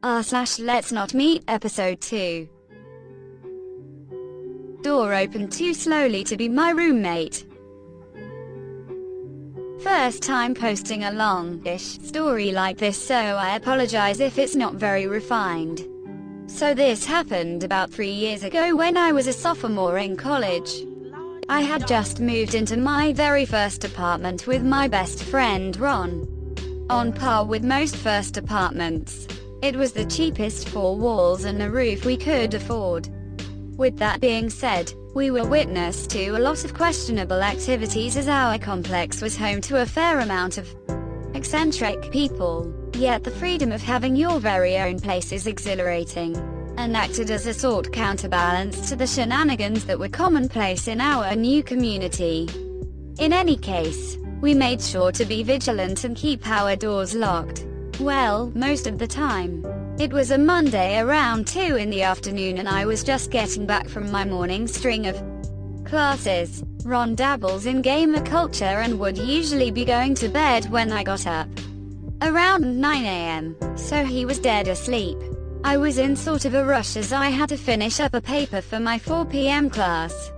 Let's Not Meet Episode 2. Door opened too slowly to be my roommate. First time posting a long-ish story like this, so I apologize if it's not very refined. So this happened about 3 years ago when I was a sophomore in college. I had just moved into my very first apartment with my best friend Ron. On par with most first apartments. It was the cheapest 4 walls and a roof we could afford. With that being said, we were witness to a lot of questionable activities as our complex was home to a fair amount of eccentric people, yet the freedom of having your very own place is exhilarating, and acted as a sort counterbalance to the shenanigans that were commonplace in our new community. In any case, we made sure to be vigilant and keep our doors locked. Well, most of the time. It was a Monday around 2 in the afternoon and I was just getting back from my morning string of classes. Ron dabbles in gamer culture and would usually be going to bed when I got up. Around 9 AM, so he was dead asleep. I was in sort of a rush as I had to finish up a paper for my 4 PM class.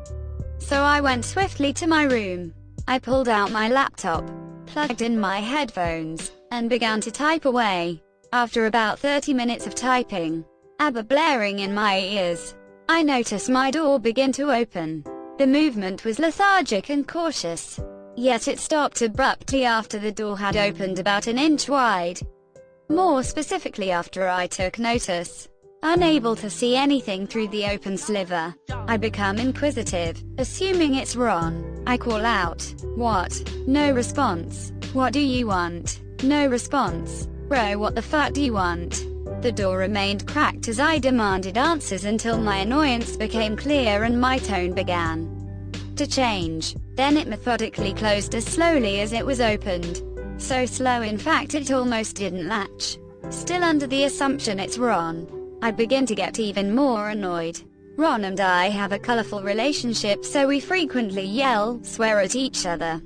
So I went swiftly to my room. I pulled out my laptop, plugged in my headphones, and began to type away. After about 30 minutes of typing, ABBA blaring in my ears, I noticed my door begin to open. The movement was lethargic and cautious, yet it stopped abruptly after the door had opened about an inch wide. More specifically after I took notice. Unable to see anything through the open sliver, I become inquisitive, assuming it's Ron. I call out, "What?" No response. "What do you want?" No response. "Bro, what the fuck do you want?" The door remained cracked as I demanded answers until my annoyance became clear and my tone began to change. Then it methodically closed as slowly as it was opened. So slow in fact it almost didn't latch. Still under the assumption it's Ron, I begin to get even more annoyed. Ron and I have a colorful relationship, so we frequently yell, swear at each other.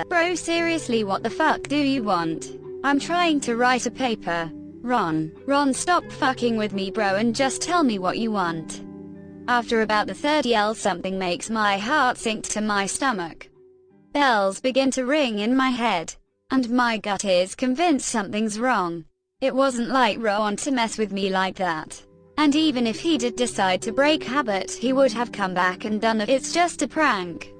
"Bro, seriously, what the fuck do you want?" "I'm trying to write a paper." Ron, stop fucking with me, bro, and just tell me what you want." After about the third yell, something makes my heart sink to my stomach. Bells begin to ring in my head, and my gut is convinced something's wrong. It wasn't like Ron to mess with me like that. And even if he did decide to break habit, he would have come back and done it. It's just a prank.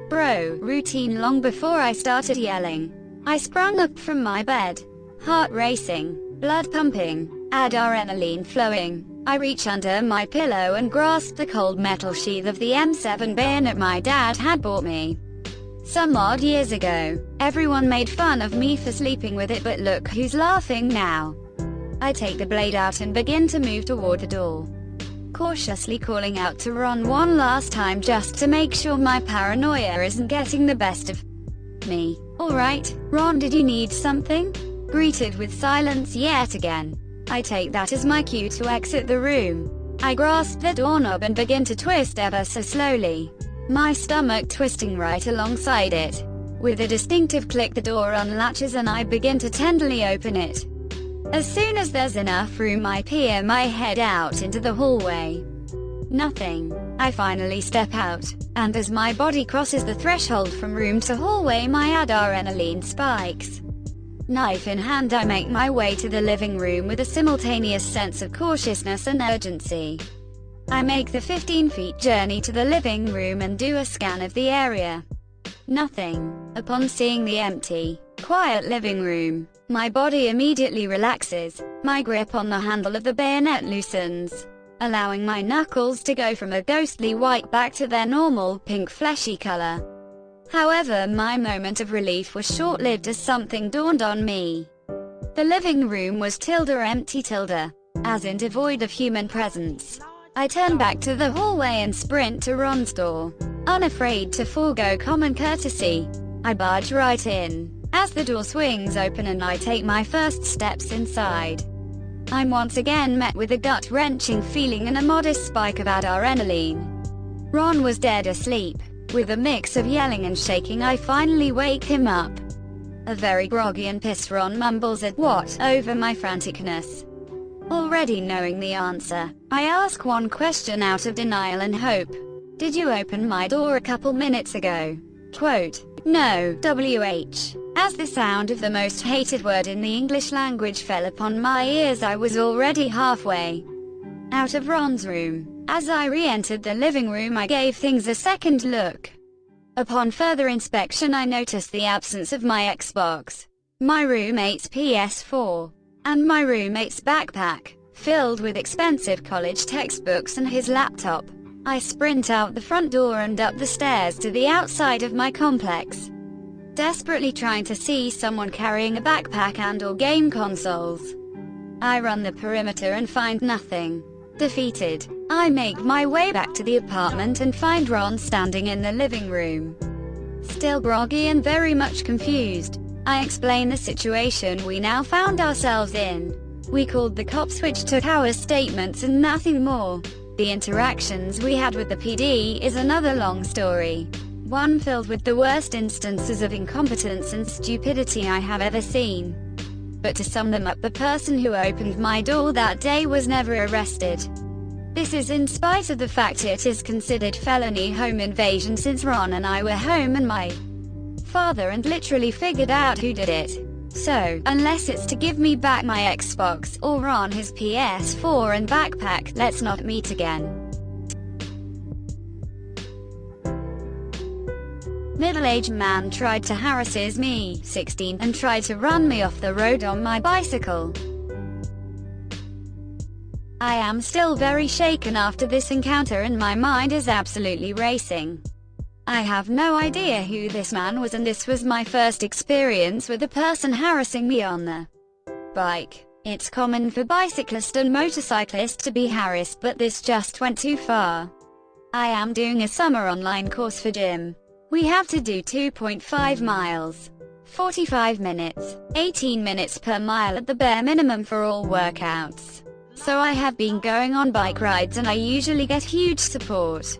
"Bro," routine long before I started yelling. I sprung up from my bed. Heart racing, blood pumping, adrenaline flowing. I reach under my pillow and grasp the cold metal sheath of the M7 bayonet my dad had bought me some odd years ago. Everyone made fun of me for sleeping with it, but look who's laughing now. I take the blade out and begin to move toward the door, cautiously calling out to Ron one last time just to make sure my paranoia isn't getting the best of me. "Alright, Ron, did you need something?" Greeted with silence yet again. I take that as my cue to exit the room. I grasp the doorknob and begin to twist ever so slowly, my stomach twisting right alongside it. With a distinctive click, the door unlatches and I begin to tenderly open it. As soon as there's enough room, I peer my head out into the hallway. Nothing. I finally step out, and as my body crosses the threshold from room to hallway, my adrenaline spikes. Knife in hand, I make my way to the living room with a simultaneous sense of cautiousness and urgency. I make the 15-foot journey to the living room and do a scan of the area. Nothing. Upon seeing the empty, quiet living room, my body immediately relaxes. My grip on the handle of the bayonet loosens, allowing my knuckles to go from a ghostly white back to their normal, pink fleshy color. However, my moment of relief was short-lived as something dawned on me. The living room was empty, as in devoid of human presence. I turn back to the hallway and sprint to Ron's door. Unafraid to forego common courtesy, I barge right in. As the door swings open and I take my first steps inside, I'm once again met with a gut-wrenching feeling and a modest spike of adrenaline. Ron was dead asleep. With a mix of yelling and shaking, I finally wake him up. A very groggy and pissed Ron mumbles at what over my franticness. Already knowing the answer, I ask one question out of denial and hope. Did you open my door a couple minutes ago? Quote, no, WH. As the sound of the most hated word in the English language fell upon my ears, I was already halfway out of Ron's room. As I re-entered the living room, I gave things a second look. Upon further inspection, I noticed the absence of my Xbox, my roommate's PS4, and my roommate's backpack, filled with expensive college textbooks, and his laptop. I sprint out the front door and up the stairs to the outside of my complex, desperately trying to see someone carrying a backpack and/or game consoles. I run the perimeter and find nothing. Defeated, I make my way back to the apartment and find Ron standing in the living room. Still groggy and very much confused, I explain the situation we now found ourselves in. We called the cops, which took our statements and nothing more. The interactions we had with the PD is another long story, one filled with the worst instances of incompetence and stupidity I have ever seen. But to sum them up, the person who opened my door that day was never arrested. This is in spite of the fact it is considered felony home invasion, since Ron and I were home and my father and literally figured out who did it. So, unless it's to give me back my Xbox, or Ron his PS4 and backpack, let's not meet again. Middle-aged man tried to harass me, 16, and tried to run me off the road on my bicycle. I am still very shaken after this encounter and my mind is absolutely racing. I have no idea who this man was, and this was my first experience with a person harassing me on the bike. It's common for bicyclists and motorcyclists to be harassed, but this just went too far. I am doing a summer online course for gym. We have to do 2.5 miles, 45 minutes, 18 minutes per mile at the bare minimum for all workouts. So I have been going on bike rides and I usually get huge support.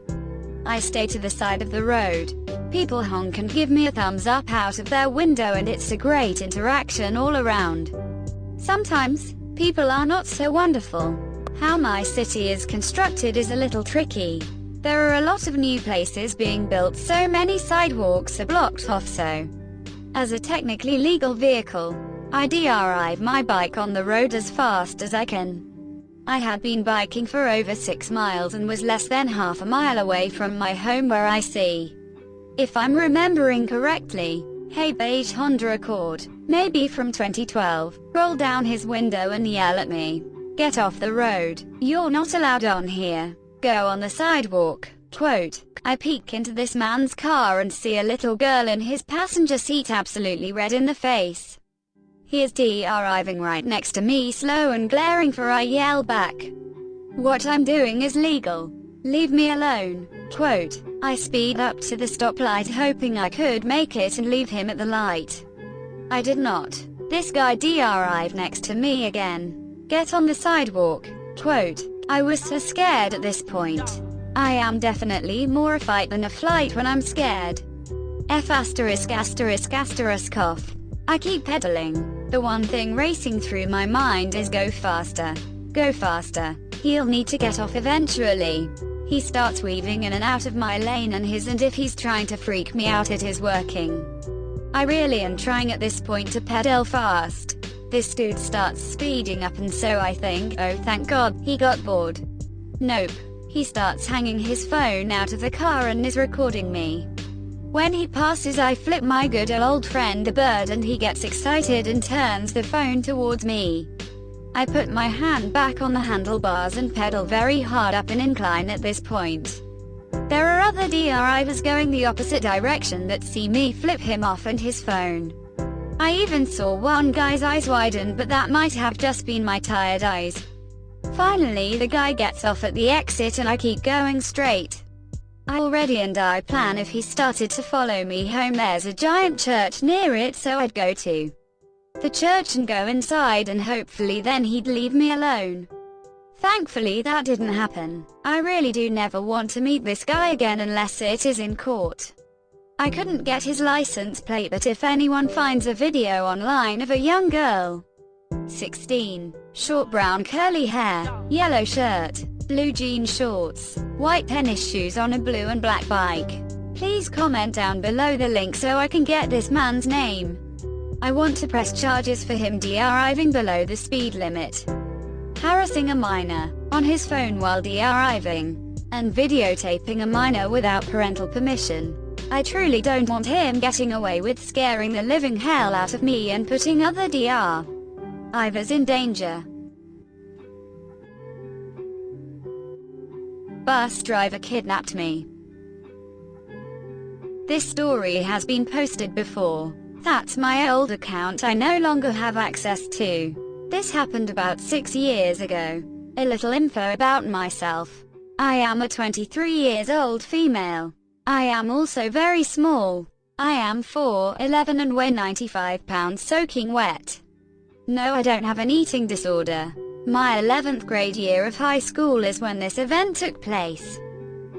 I stay to the side of the road. People honk and give me a thumbs up out of their window, and it's a great interaction all around. Sometimes, people are not so wonderful. How my city is constructed is a little tricky. There are a lot of new places being built, so many sidewalks are blocked off, so as a technically legal vehicle, I drive my bike on the road as fast as I can. I had been biking for over 6 miles and was less than half a mile away from my home, where I see, if I'm remembering correctly, a beige Honda Accord, maybe from 2012, roll down his window and yell at me, "Get off the road, you're not allowed on here. Go on the sidewalk." Quote, I peek into this man's car and see a little girl in his passenger seat, absolutely red in the face. He is driving right next to me, slow and glaring, for I yell back, "What I'm doing is legal. Leave me alone." Quote, I speed up to the stoplight hoping I could make it and leave him at the light. I did not. This guy drove next to me again. "Get on the sidewalk." Quote, I was so scared at this point. I am definitely more a fight than a flight when I'm scared. F******** cough. I keep pedaling. The one thing racing through my mind is go faster. Go faster. He'll need to get off eventually. He starts weaving in and out of my lane and his, and if he's trying to freak me out, it is working. I really am trying at this point to pedal fast. This dude starts speeding up, and so I think, oh thank God, he got bored. Nope. He starts hanging his phone out of the car and is recording me. When he passes, I flip my good old friend the bird and he gets excited and turns the phone towards me. I put my hand back on the handlebars and pedal very hard up an incline at this point. There are other drivers going the opposite direction that see me flip him off and his phone. I even saw one guy's eyes widen, but that might have just been my tired eyes. Finally the guy gets off at the exit and I keep going straight. I plan if he started to follow me home, there's a giant church near it, so I'd go to the church and go inside and hopefully then he'd leave me alone. Thankfully that didn't happen. I really do never want to meet this guy again unless it is in court. I couldn't get his license plate, but if anyone finds a video online of a young girl 16. Short brown curly hair, yellow shirt, blue jean shorts, white tennis shoes on a blue and black bike. Please comment down below the link so I can get this man's name. I want to press charges for him driving below the speed limit, harassing a minor on his phone while driving, and videotaping a minor without parental permission. I truly don't want him getting away with scaring the living hell out of me and putting other drivers in danger. Bus driver kidnapped me. This story has been posted before. That's my old account I no longer have access to. This happened about 6 years ago. A little info about myself. I am a 23 years old female. I am also very small. I am 4'11" and weigh 95 pounds soaking wet. No, I don't have an eating disorder. My 11th grade year of high school is when this event took place.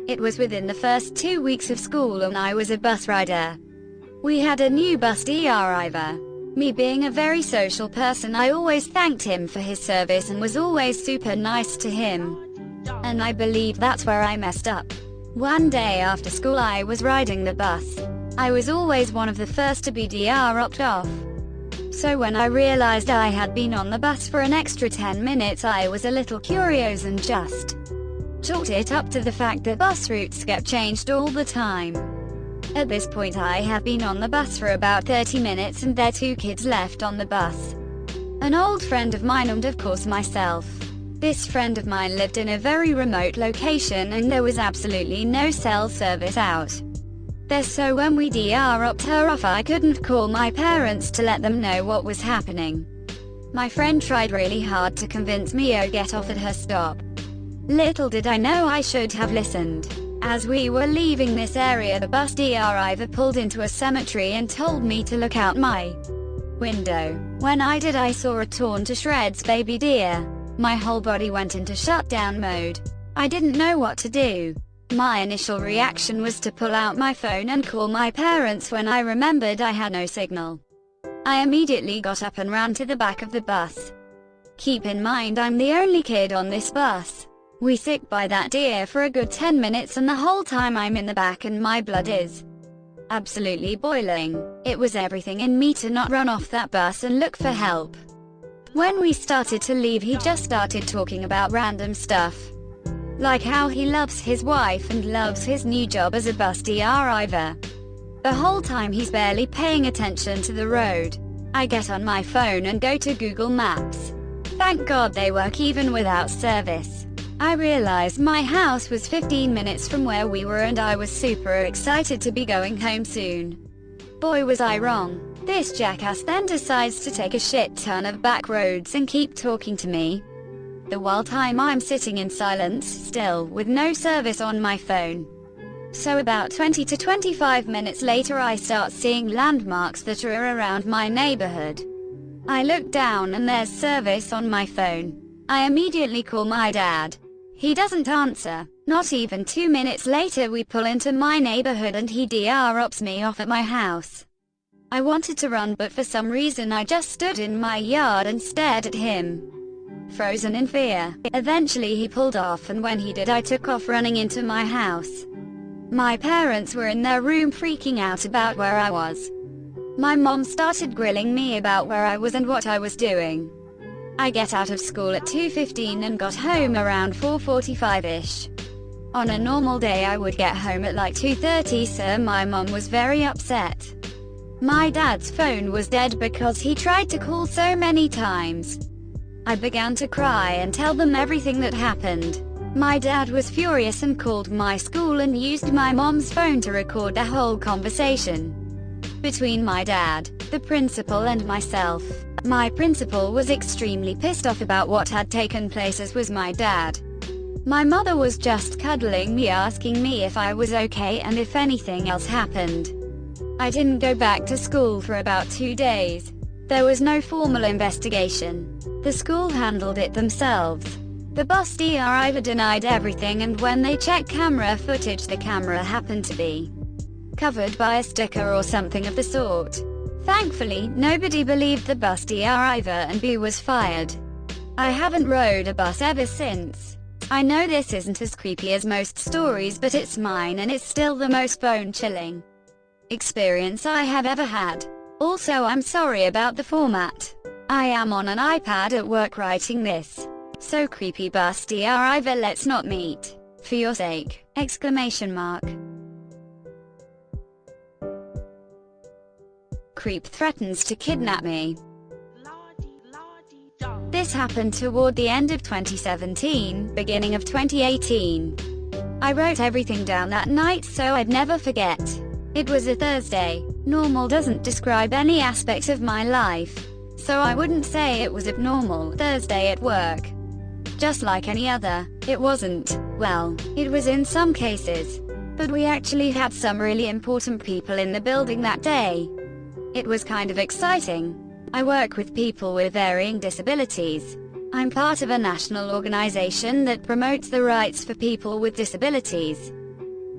It was within the first 2 weeks of school and I was a bus rider. We had a new bus driver. Me being a very social person, I always thanked him for his service and was always super nice to him. And I believe that's where I messed up. One day after school I was riding the bus. I was always one of the first to be dropped off. So when I realized I had been on the bus for an extra 10 minutes, I was a little curious and just chalked it up to the fact that bus routes get changed all the time. At this point I had been on the bus for about 30 minutes and there 2 kids left on the bus. An old friend of mine and of course myself. This friend of mine lived in a very remote location and there was absolutely no cell service out there, so when we dropped her off I couldn't call my parents to let them know what was happening. My friend tried really hard to convince me to get off at her stop. Little did I know I should have listened. As we were leaving this area, the bus driver pulled into a cemetery and told me to look out my window. When I did, I saw a torn to shreds baby deer. My whole body went into shutdown mode. I didn't know what to do. My initial reaction was to pull out my phone and call my parents when I remembered I had no signal. I immediately got up and ran to the back of the bus. Keep in mind I'm the only kid on this bus. We sick by that deer for a good 10 minutes and the whole time I'm in the back and my blood is absolutely boiling. It was everything in me to not run off that bus and look for help. When we started to leave, he just started talking about random stuff. Like how he loves his wife and loves his new job as a bus driver. The whole time he's barely paying attention to the road. I get on my phone and go to Google Maps. Thank God they work even without service. I realized my house was 15 minutes from where we were and I was super excited to be going home soon. Boy was I wrong. This jackass then decides to take a shit ton of back roads and keep talking to me. The whole time I'm sitting in silence still, with no service on my phone. So about 20 to 25 minutes later I start seeing landmarks that are around my neighborhood. I look down and there's service on my phone. I immediately call my dad. He doesn't answer. Not even 2 minutes later we pull into my neighborhood and he drops me off at my house. I wanted to run, but for some reason I just stood in my yard and stared at him, frozen in fear. Eventually he pulled off, and when he did I took off running into my house. My parents were in their room freaking out about where I was. My mom started grilling me about where I was and what I was doing. I get out of school at 2:15 and got home around 4:45ish. On a normal day I would get home at like 2:30, so my mom was very upset. My dad's phone was dead because he tried to call so many times. I began to cry and tell them everything that happened. My dad was furious and called my school and used my mom's phone to record the whole conversation between my dad, the principal and myself. My principal was extremely pissed off about what had taken place, as was my dad. My mother was just cuddling me, asking me if I was okay and if anything else happened. I didn't go back to school for about 2 days. There was no formal investigation. The school handled it themselves. The bus driver denied everything, and when they checked camera footage, the camera happened to be covered by a sticker or something of the sort. Thankfully, nobody believed the bus driver and B was fired. I haven't rode a bus ever since. I know this isn't as creepy as most stories, but it's mine and it's still the most bone-chilling experience I have ever had. Also, I'm sorry about the format. I am on an iPad at work writing this. So creepy bus driver, let's not meet. For your sake! Exclamation mark. Creep threatens to kidnap me. This happened toward the end of 2017, beginning of 2018. I wrote everything down that night so I'd never forget. It was a Thursday. Normal doesn't describe any aspect of my life, so I wouldn't say it was abnormal Thursday at work. Just like any other, it wasn't. Well, it was in some cases. But we actually had some really important people in the building that day. It was kind of exciting. I work with people with varying disabilities. I'm part of a national organization that promotes the rights for people with disabilities.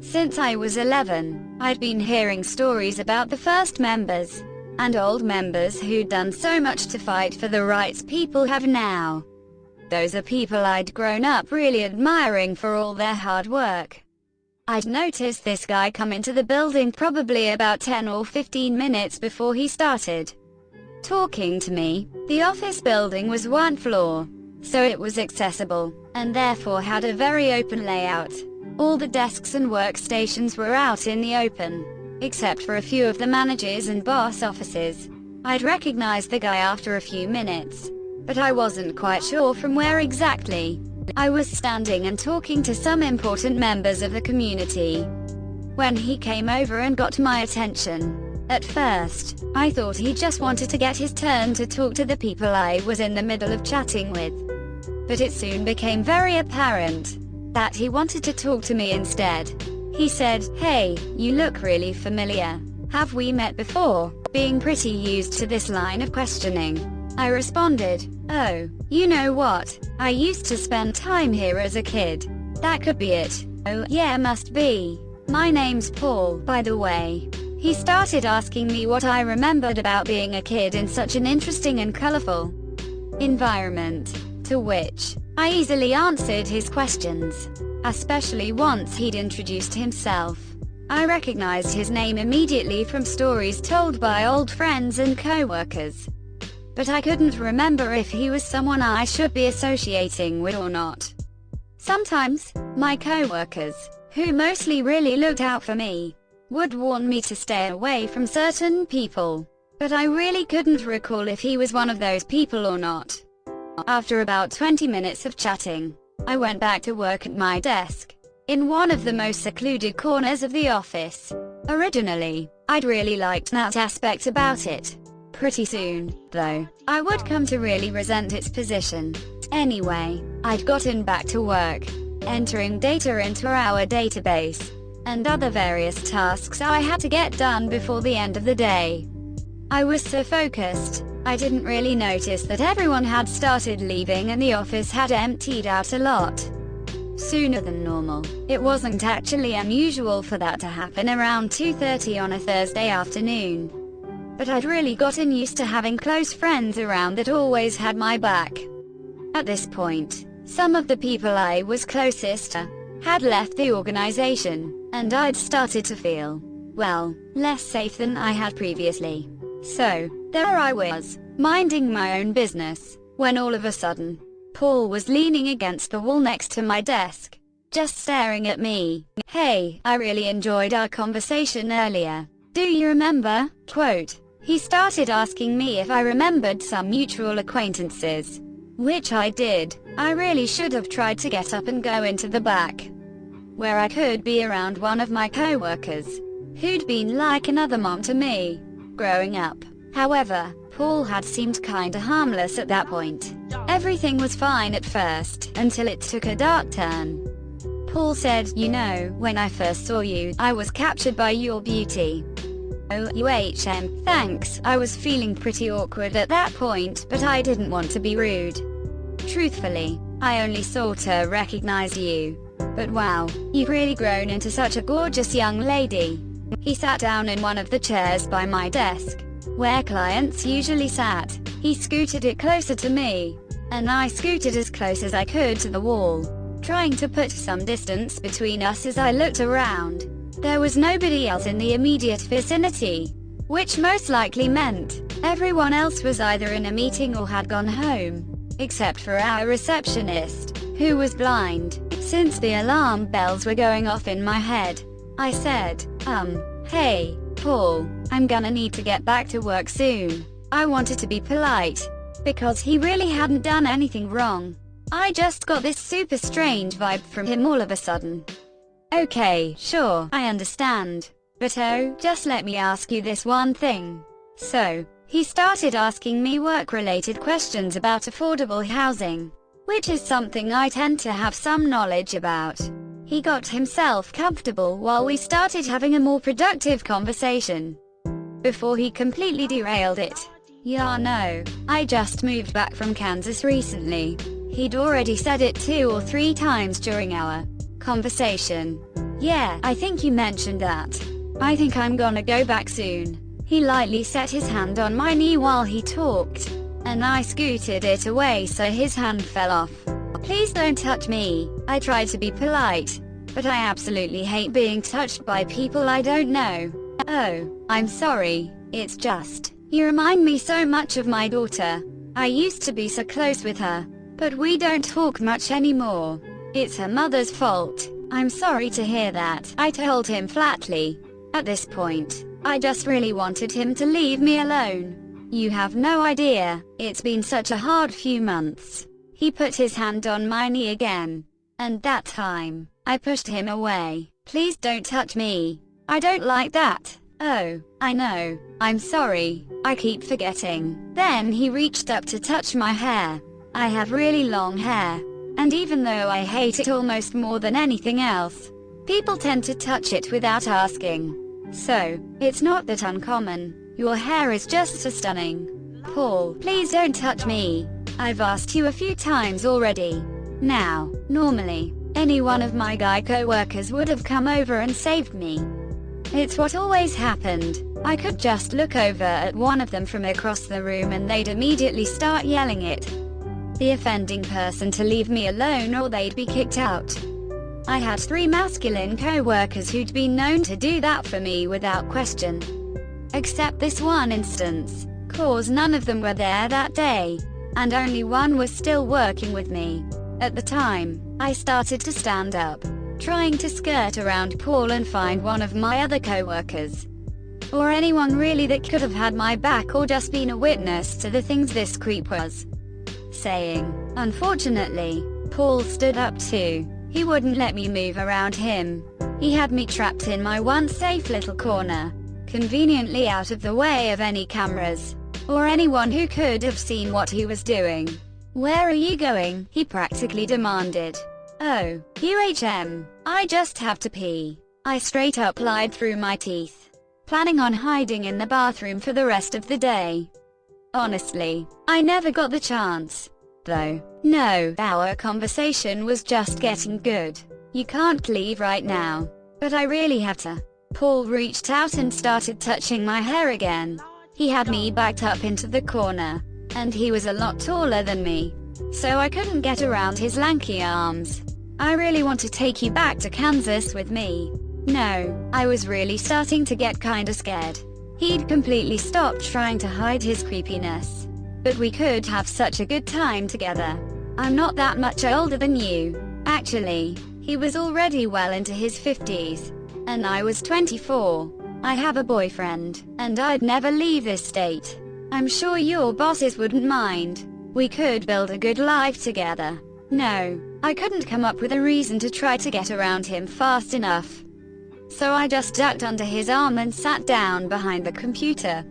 Since I was 11, I'd been hearing stories about the first members and old members who'd done so much to fight for the rights people have now. Those are people I'd grown up really admiring for all their hard work. I'd noticed this guy come into the building probably about 10 or 15 minutes before he started talking to me. The office building was one floor, so it was accessible, and therefore had a very open layout. All the desks and workstations were out in the open, except for a few of the managers' and boss offices. I'd recognized the guy after a few minutes, but I wasn't quite sure from where exactly. I was standing and talking to some important members of the community when he came over and got my attention. At first, I thought he just wanted to get his turn to talk to the people I was in the middle of chatting with. But it soon became very apparent that he wanted to talk to me instead. He said, "Hey, you look really familiar. Have we met before?" Being pretty used to this line of questioning, I responded, "Oh, you know what? I used to spend time here as a kid. That could be it." "Oh, yeah, must be. My name's Paul, by the way." He started asking me what I remembered about being a kid in such an interesting and colorful environment, to which I easily answered his questions, especially once he'd introduced himself. I recognized his name immediately from stories told by old friends and co-workers, but I couldn't remember if he was someone I should be associating with or not. Sometimes, my co-workers, who mostly really looked out for me, would warn me to stay away from certain people, but I really couldn't recall if he was one of those people or not. After about 20 minutes of chatting, I went back to work at my desk, in one of the most secluded corners of the office. Originally, I'd really liked that aspect about it. Pretty soon, though, I would come to really resent its position. Anyway, I'd gotten back to work, entering data into our database, and other various tasks I had to get done before the end of the day. I was so focused, I didn't really notice that everyone had started leaving and the office had emptied out a lot sooner than normal. It wasn't actually unusual for that to happen around 2:30 on a Thursday afternoon, but I'd really gotten used to having close friends around that always had my back. At this point, some of the people I was closest to had left the organization, and I'd started to feel, well, less safe than I had previously. So, there I was, minding my own business, when all of a sudden, Paul was leaning against the wall next to my desk, just staring at me. "Hey, I really enjoyed our conversation earlier. Do you remember?" Quote. He started asking me if I remembered some mutual acquaintances, which I did. I really should have tried to get up and go into the back, where I could be around one of my co-workers, who'd been like another mom to me, growing up. However, Paul had seemed kinda harmless at that point. Everything was fine at first, until it took a dark turn. Paul said, "You know, when I first saw you, I was captured by your beauty." Thanks. I was feeling pretty awkward at that point, but I didn't want to be rude. Truthfully, I only sorta recognized you. But wow, you've really grown into such a gorgeous young lady. He sat down in one of the chairs by my desk, where clients usually sat. He scooted it closer to me, and I scooted as close as I could to the wall, trying to put some distance between us. As I looked around, there was nobody else in the immediate vicinity, which most likely meant everyone else was either in a meeting or had gone home, except for our receptionist, who was blind. Since the alarm bells were going off in my head, I said, hey, Paul, I'm gonna need to get back to work soon. I wanted to be polite, because he really hadn't done anything wrong. I just got this super strange vibe from him all of a sudden. Okay, sure, I understand. But oh, just let me ask you this one thing. So, he started asking me work-related questions about affordable housing, which is something I tend to have some knowledge about. He got himself comfortable while we started having a more productive conversation, before he completely derailed it. Yeah, no, I just moved back from Kansas recently. He'd already said it 2 or 3 times during our conversation. Yeah, I think you mentioned that. I think I'm gonna go back soon. He lightly set his hand on my knee while he talked, and I scooted it away so his hand fell off. Please don't touch me. I tried to be polite, but I absolutely hate being touched by people I don't know. Oh, I'm sorry. It's just, you remind me so much of my daughter. I used to be so close with her, but we don't talk much anymore. It's her mother's fault. I'm sorry to hear that, I told him flatly. At this point, I just really wanted him to leave me alone. You have no idea, it's been such a hard few months. He put his hand on my knee again, and that time, I pushed him away. Please don't touch me. I don't like that. Oh, I know. I'm sorry. I keep forgetting. Then he reached up to touch my hair. I have really long hair, and even though I hate it almost more than anything else, people tend to touch it without asking. So, it's not that uncommon. Your hair is just so stunning. Paul, please don't touch me. I've asked you a few times already. Now, normally, any one of my guy co-workers would have come over and saved me. It's what always happened. I could just look over at one of them from across the room and they'd immediately start yelling at the offending person to leave me alone or they'd be kicked out. I had 3 masculine co-workers who'd been known to do that for me without question. Except this one instance, cause none of them were there that day, and only one was still working with me. At the time, I started to stand up, trying to skirt around Paul and find one of my other co-workers, or anyone really that could have had my back or just been a witness to the things this creep was saying. Unfortunately, Paul stood up too. He wouldn't let me move around him. He had me trapped in my once safe little corner, conveniently out of the way of any cameras, or anyone who could have seen what he was doing. Where are you going? He practically demanded. Oh, I just have to pee. I straight up lied through my teeth, planning on hiding in the bathroom for the rest of the day. Honestly, I never got the chance, though. No, our conversation was just getting good. You can't leave right now. But I really have to. Paul reached out and started touching my hair again. He had me backed up into the corner, and he was a lot taller than me, so I couldn't get around his lanky arms. I really want to take you back to Kansas with me. No, I was really starting to get kinda scared. He'd completely stopped trying to hide his creepiness. But we could have such a good time together. I'm not that much older than you. Actually, he was already well into his 50s, and I was 24. I have a boyfriend, and I'd never leave this state. I'm sure your bosses wouldn't mind. We could build a good life together. No, I couldn't come up with a reason to try to get around him fast enough. So I just ducked under his arm and sat down behind the computer.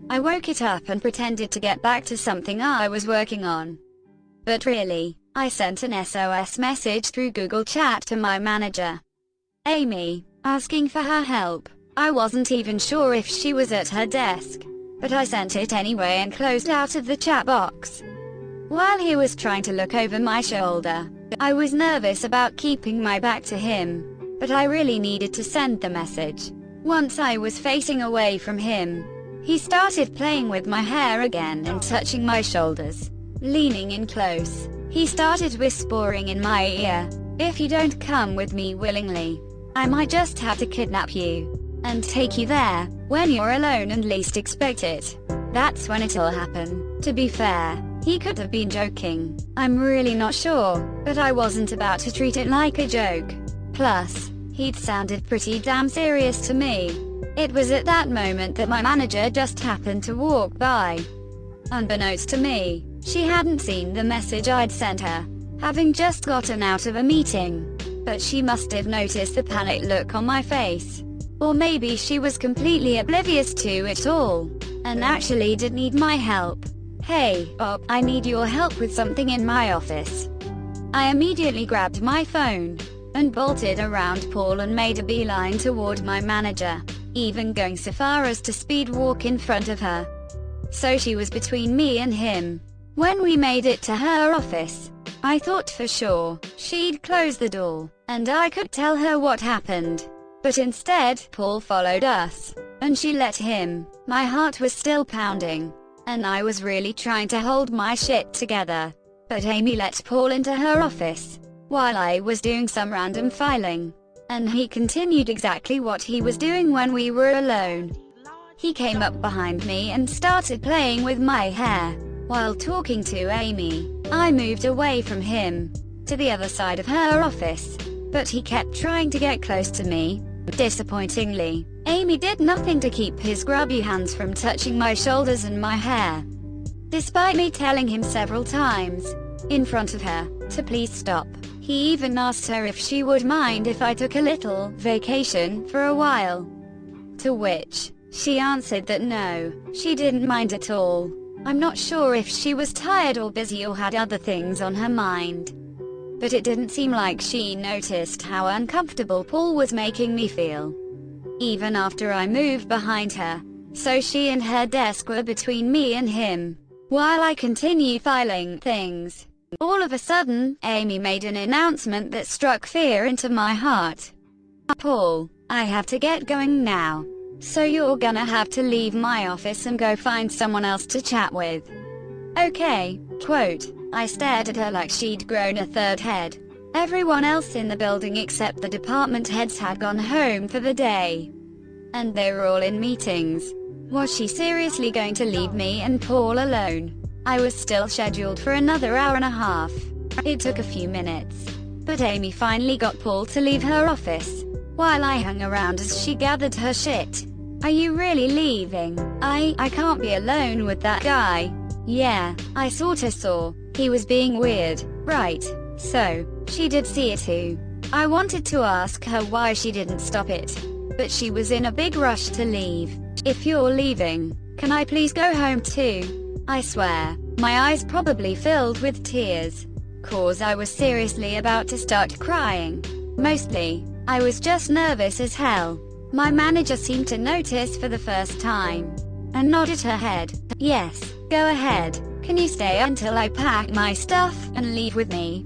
I woke it up and pretended to get back to something I was working on. But really, I sent an SOS message through Google Chat to my manager, Amy, asking for her help. I wasn't even sure if she was at her desk, but I sent it anyway and closed out of the chat box. While he was trying to look over my shoulder, I was nervous about keeping my back to him, but I really needed to send the message. Once I was facing away from him, He started playing with my hair again and touching my shoulders. Leaning in close, he started whispering in my ear, "If you don't come with me willingly, I might just have to kidnap you and take you there when you're alone and least expect it." That's when it all happened. To be fair, he could have been joking. I'm really not sure, but I wasn't about to treat it like a joke. Plus, he'd sounded pretty damn serious to me. It was at that moment that my manager just happened to walk by. Unbeknownst to me, she hadn't seen the message I'd sent her, having just gotten out of a meeting. But she must have noticed the panicked look on my face. Or maybe she was completely oblivious to it all, and actually did need my help. "Hey, Bob, I need your help with something in my office." I immediately grabbed my phone and bolted around Paul and made a beeline toward my manager, even going so far as to speed walk in front of her. So she was between me and him. When we made it to her office, I thought for sure she'd close the door, and I could tell her what happened. But instead, Paul followed us, and she let him. My heart was still pounding, and I was really trying to hold my shit together. But Amy let Paul into her office, while I was doing some random filing. And he continued exactly what he was doing when we were alone. He came up behind me and started playing with my hair, while talking to Amy. I moved away from him, to the other side of her office, but he kept trying to get close to me. Disappointingly, Amy did nothing to keep his grubby hands from touching my shoulders and my hair. Despite me telling him several times, in front of her, to please stop. He even asked her if she would mind if I took a little vacation for a while. To which, she answered that no, she didn't mind at all. I'm not sure if she was tired or busy or had other things on her mind. But it didn't seem like she noticed how uncomfortable Paul was making me feel, even after I moved behind her. So she and her desk were between me and him, while I continued filing things. All of a sudden, Amy made an announcement that struck fear into my heart. "Paul, I have to get going now. So you're gonna have to leave my office and go find someone else to chat with." "Okay," quote. I stared at her like she'd grown a third head. Everyone else in the building except the department heads had gone home for the day, and they were all in meetings. Was she seriously going to leave me and Paul alone? I was still scheduled for another hour and a half. It took a few minutes, but Amy finally got Paul to leave her office, while I hung around as she gathered her shit. "Are you really leaving? I can't be alone with that guy." "Yeah, I sorta saw. He was being weird, right?" So, she did see it too. I wanted to ask her why she didn't stop it, but she was in a big rush to leave. "If you're leaving, can I please go home too?" I swear, my eyes probably filled with tears, 'cause I was seriously about to start crying. Mostly, I was just nervous as hell. My manager seemed to notice for the first time, and nodded her head. "Yes, go ahead. Can you stay until I pack my stuff and leave with me?"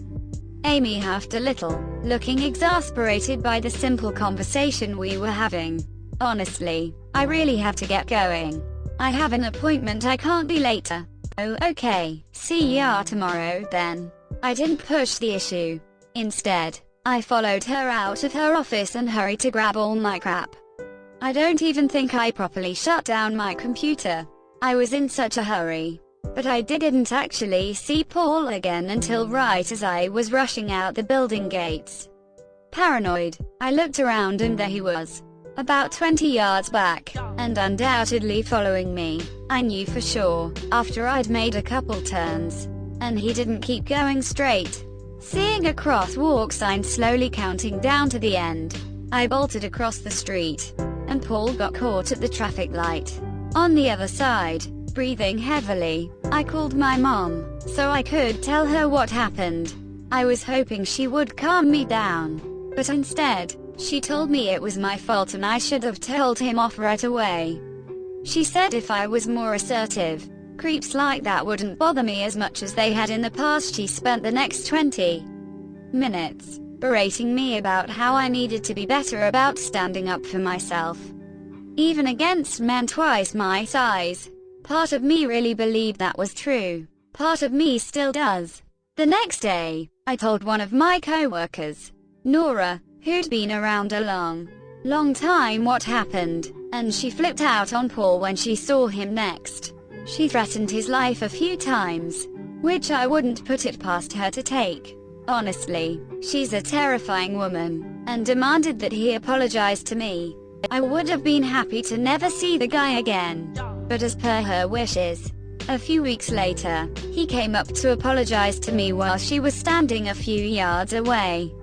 Amy huffed a little, looking exasperated by the simple conversation we were having. "Honestly, I really have to get going. I have an appointment I can't be later." "Oh, okay. See ya tomorrow then." I didn't push the issue. Instead, I followed her out of her office and hurried to grab all my crap. I don't even think I properly shut down my computer. I was in such a hurry. But I didn't actually see Paul again until right as I was rushing out the building gates. Paranoid, I looked around and there he was, about 20 yards back, and undoubtedly following me. I knew for sure, after I'd made a couple turns, and he didn't keep going straight. Seeing a crosswalk sign slowly counting down to the end, I bolted across the street, and Paul got caught at the traffic light. On the other side, breathing heavily, I called my mom, so I could tell her what happened. I was hoping she would calm me down, but instead, she told me it was my fault and I should have told him off right away. She said if I was more assertive, creeps like that wouldn't bother me as much as they had in the past. She spent the next 20 minutes berating me about how I needed to be better about standing up for myself. even against men twice my size. Part of me really believed that was true. Part of me still does. The next day, I told one of my co-workers, Nora, who'd been around a long time, what happened, and she flipped out on Paul when she saw him next. She threatened his life a few times, which I wouldn't put it past her to take. Honestly, she's a terrifying woman, and demanded that he apologize to me. I would have been happy to never see the guy again, but as per her wishes, a few weeks later, he came up to apologize to me while she was standing a few yards away.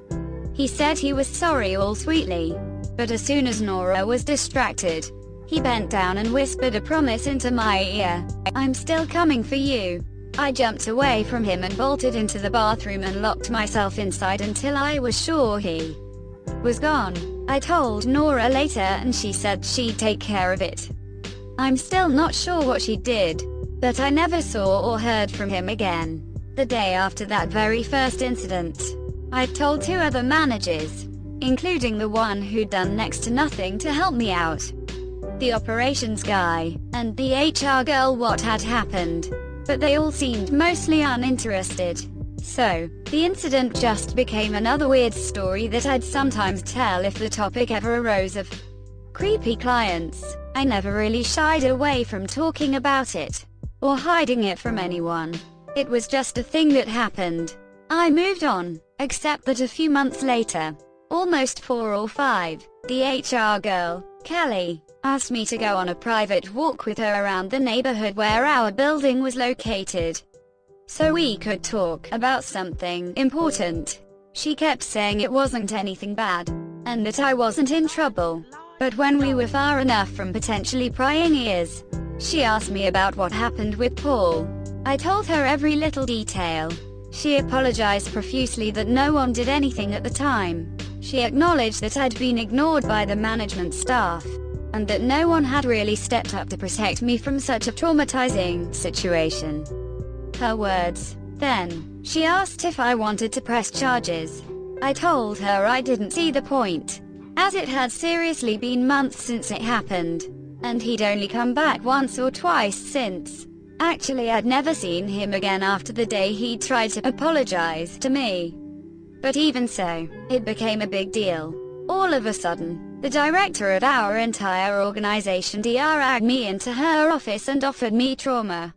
He said he was sorry all sweetly, but as soon as Nora was distracted, he bent down and whispered a promise into my ear. "I'm still coming for you." I jumped away from him and bolted into the bathroom and locked myself inside until I was sure he was gone. I told Nora later and she said she'd take care of it. I'm still not sure what she did, but I never saw or heard from him again. The day after that very first incident, I told 2 other managers, including the one who'd done next to nothing to help me out, the operations guy, and the HR girl, what had happened, but they all seemed mostly uninterested. So, the incident just became another weird story that I'd sometimes tell if the topic ever arose of creepy clients. I never really shied away from talking about it, or hiding it from anyone. It was just a thing that happened. I moved on, except that a few months later, almost 4 or 5, the HR girl, Kelly, asked me to go on a private walk with her around the neighborhood where our building was located, so we could talk about something important. She kept saying it wasn't anything bad, and that I wasn't in trouble. But when we were far enough from potentially prying ears, she asked me about what happened with Paul. I told her every little detail. She apologized profusely that no one did anything at the time. She acknowledged that I'd been ignored by the management staff, and that no one had really stepped up to protect me from such a traumatizing situation. Her words. Then, she asked if I wanted to press charges. I told her I didn't see the point, as it had seriously been months since it happened, and he'd only come back once or twice since. Actually, I'd never seen him again after the day he tried to apologize to me. But even so, it became a big deal. All of a sudden, the director at our entire organization dragged me into her office and offered me trauma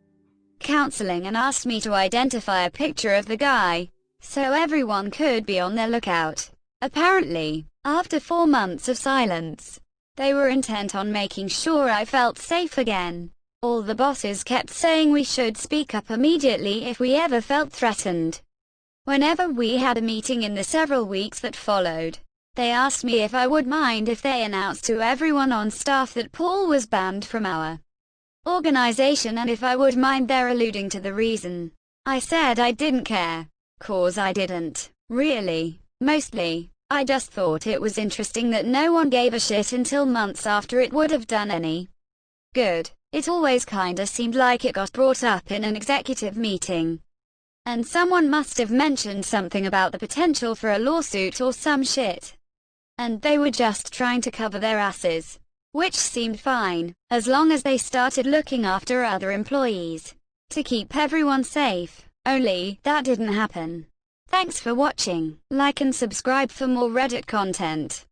counseling and asked me to identify a picture of the guy, so everyone could be on their lookout. Apparently, after 4 months of silence, they were intent on making sure I felt safe again. All the bosses kept saying we should speak up immediately if we ever felt threatened. Whenever we had a meeting in the several weeks that followed, they asked me if I would mind if they announced to everyone on staff that Paul was banned from our organization and if I would mind their alluding to the reason. I said I didn't care, 'cause I didn't, really. Mostly, I just thought it was interesting that no one gave a shit until months after it would have done any good. It always kinda seemed like it got brought up in an executive meeting, and someone must have mentioned something about the potential for a lawsuit or some shit, and they were just trying to cover their asses. Which seemed fine, as long as they started looking after other employees, to keep everyone safe. Only, that didn't happen. Thanks for watching. Like and subscribe for more Reddit content.